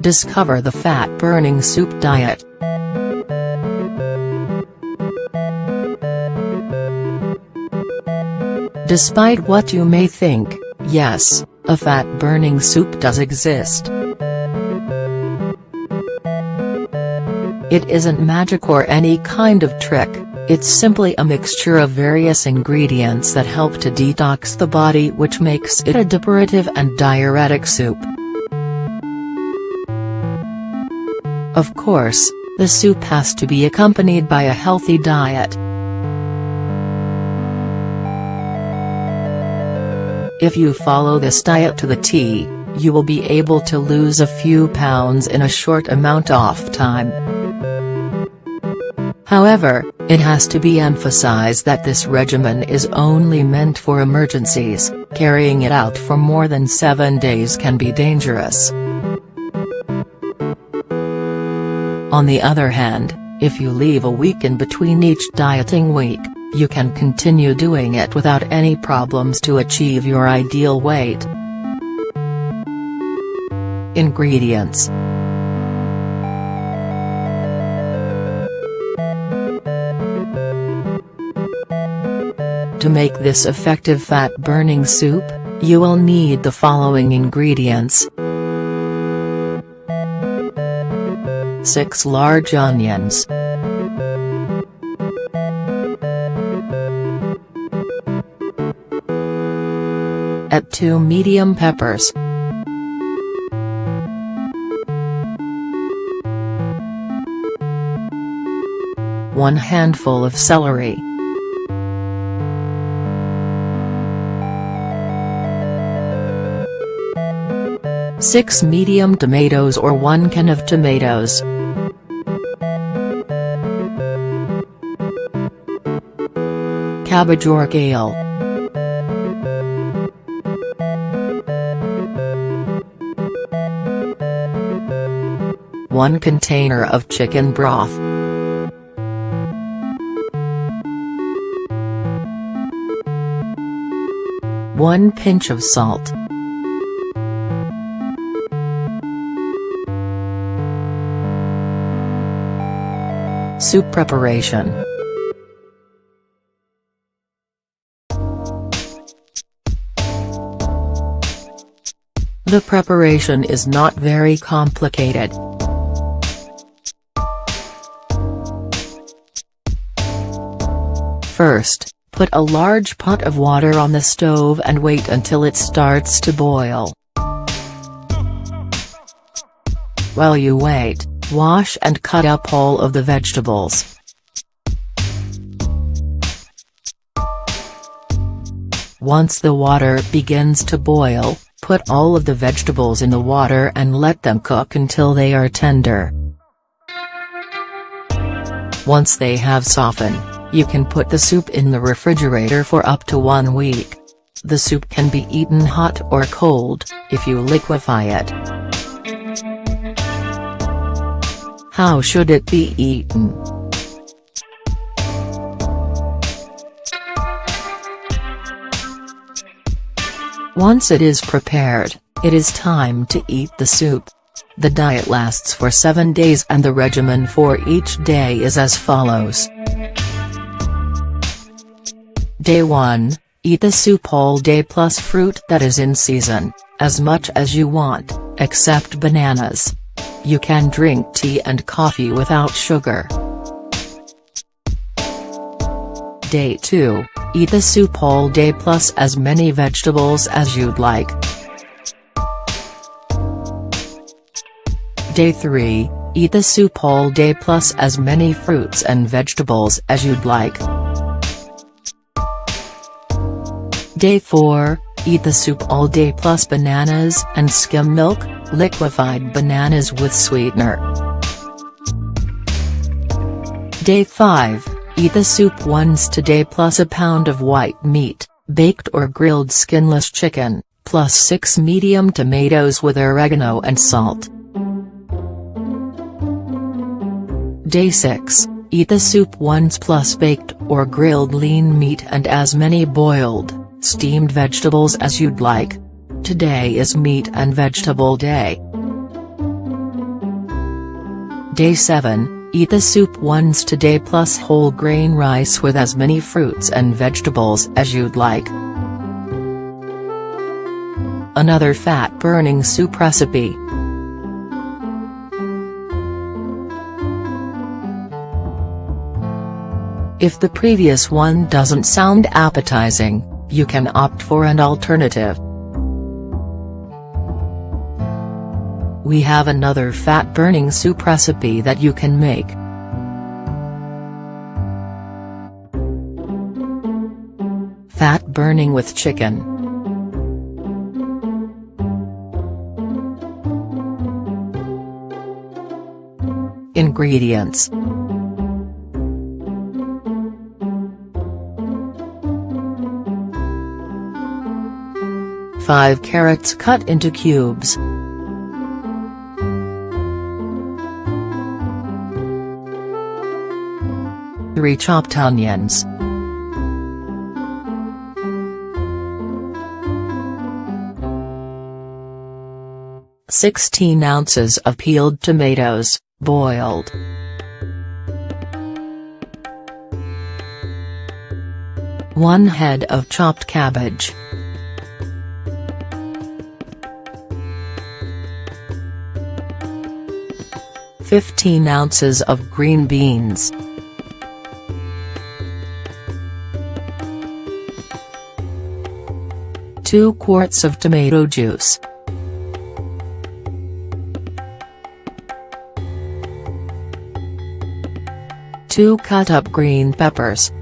Discover the fat-burning soup diet. Despite what you may think, yes, a fat-burning soup does exist. It isn't magic or any kind of trick, it's simply a mixture of various ingredients that help to detox the body, which makes it a depurative and diuretic soup. Of course, the soup has to be accompanied by a healthy diet. If you follow this diet to the T, you will be able to lose a few pounds in a short amount of time. However, it has to be emphasized that this regimen is only meant for emergencies. Carrying it out for more than 7 days can be dangerous. On the other hand, if you leave a week in between each dieting week, you can continue doing it without any problems to achieve your ideal weight. Ingredients. To make this effective fat-burning soup, you will need the following ingredients. 6 large onions. 2 medium peppers. 1 handful of celery. 6 medium tomatoes or 1 can of tomatoes. Cabbage or kale. 1 container of chicken broth. 1 pinch of salt. Soup preparation. The preparation is not very complicated. First, put a large pot of water on the stove and wait until it starts to boil. While you wait, wash and cut up all of the vegetables. Once the water begins to boil, put all of the vegetables in the water and let them cook until they are tender. Once they have softened, you can put the soup in the refrigerator for up to 1 week. The soup can be eaten hot or cold, if you liquefy it. How should it be eaten? Once it is prepared, it is time to eat the soup. The diet lasts for 7 days and the regimen for each day is as follows. Day 1, eat the soup all day plus fruit that is in season, as much as you want, except bananas. You can drink tea and coffee without sugar. Day 2, eat the soup all day plus as many vegetables as you'd like. Day 3, eat the soup all day plus as many fruits and vegetables as you'd like. Day 4, eat the soup all day plus bananas and skim milk, liquefied bananas with sweetener. Day 5, eat the soup once a day plus a pound of white meat, baked or grilled skinless chicken, plus 6 medium tomatoes with oregano and salt. Day 6, eat the soup once plus baked or grilled lean meat and as many boiled, steamed vegetables as you'd like. Today is meat and vegetable day. Day 7, eat the soup once today plus whole grain rice with as many fruits and vegetables as you'd like. Another fat-burning soup recipe. If the previous one doesn't sound appetizing, you can opt for an alternative. We have another fat-burning soup recipe that you can make. Fat burning with chicken. Ingredients: 5 carrots cut into cubes. 3 chopped onions. 16 ounces of peeled tomatoes, boiled. 1 head of chopped cabbage. 15 ounces of green beans. 2 quarts of tomato juice. 2 cut-up green peppers.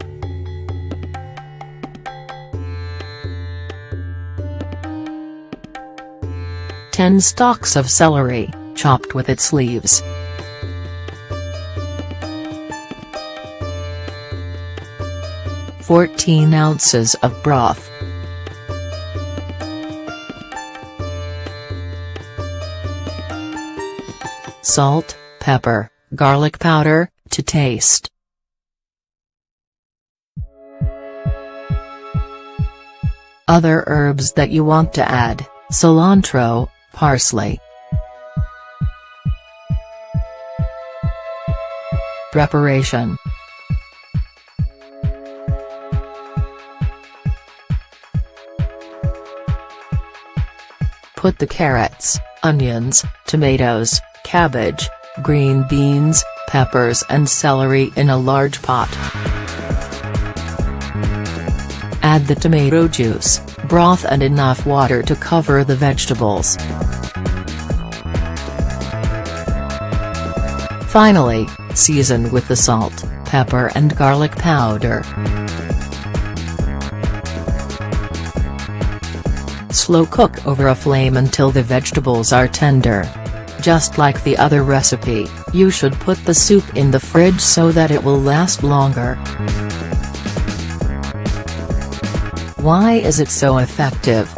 10 stalks of celery, chopped with its leaves. 14 ounces of broth. 1 salt, pepper, garlic powder, to taste. Other herbs that you want to add: cilantro, parsley. Preparation. Put the carrots, onions, tomatoes, cabbage, green beans, peppers and celery in a large pot. Add the tomato juice, broth and enough water to cover the vegetables. Finally, season with the salt, pepper and garlic powder. Slow cook over a flame until the vegetables are tender. Just like the other recipe, you should put the soup in the fridge so that it will last longer. Why is it so effective?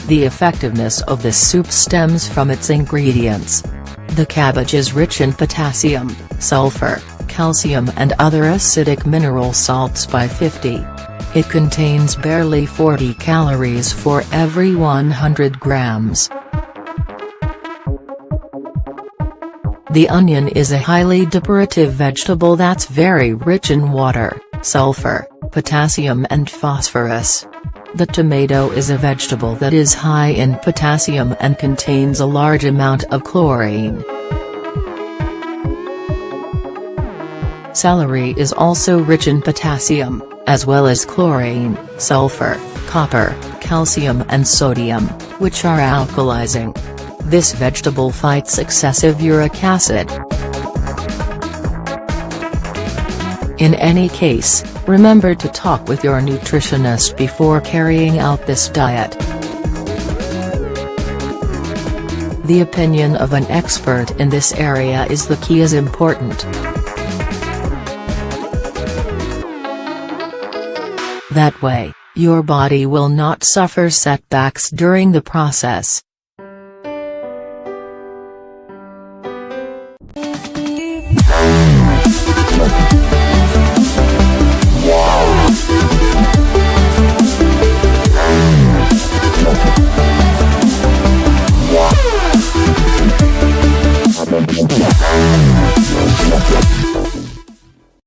The effectiveness of this soup stems from its ingredients. The cabbage is rich in potassium, sulfur, calcium and other acidic mineral salts by 50. It contains barely 40 calories for every 100 grams. The onion is a highly depurative vegetable that's very rich in water, sulfur, potassium and phosphorus. The tomato is a vegetable that is high in potassium and contains a large amount of chlorine. Celery is also rich in potassium, as well as chlorine, sulfur, copper, calcium and sodium, which are alkalizing. This vegetable fights excessive uric acid. In any case, remember to talk with your nutritionist before carrying out this diet. The opinion of an expert in this area is the key is important. That way, your body will not suffer setbacks during the process.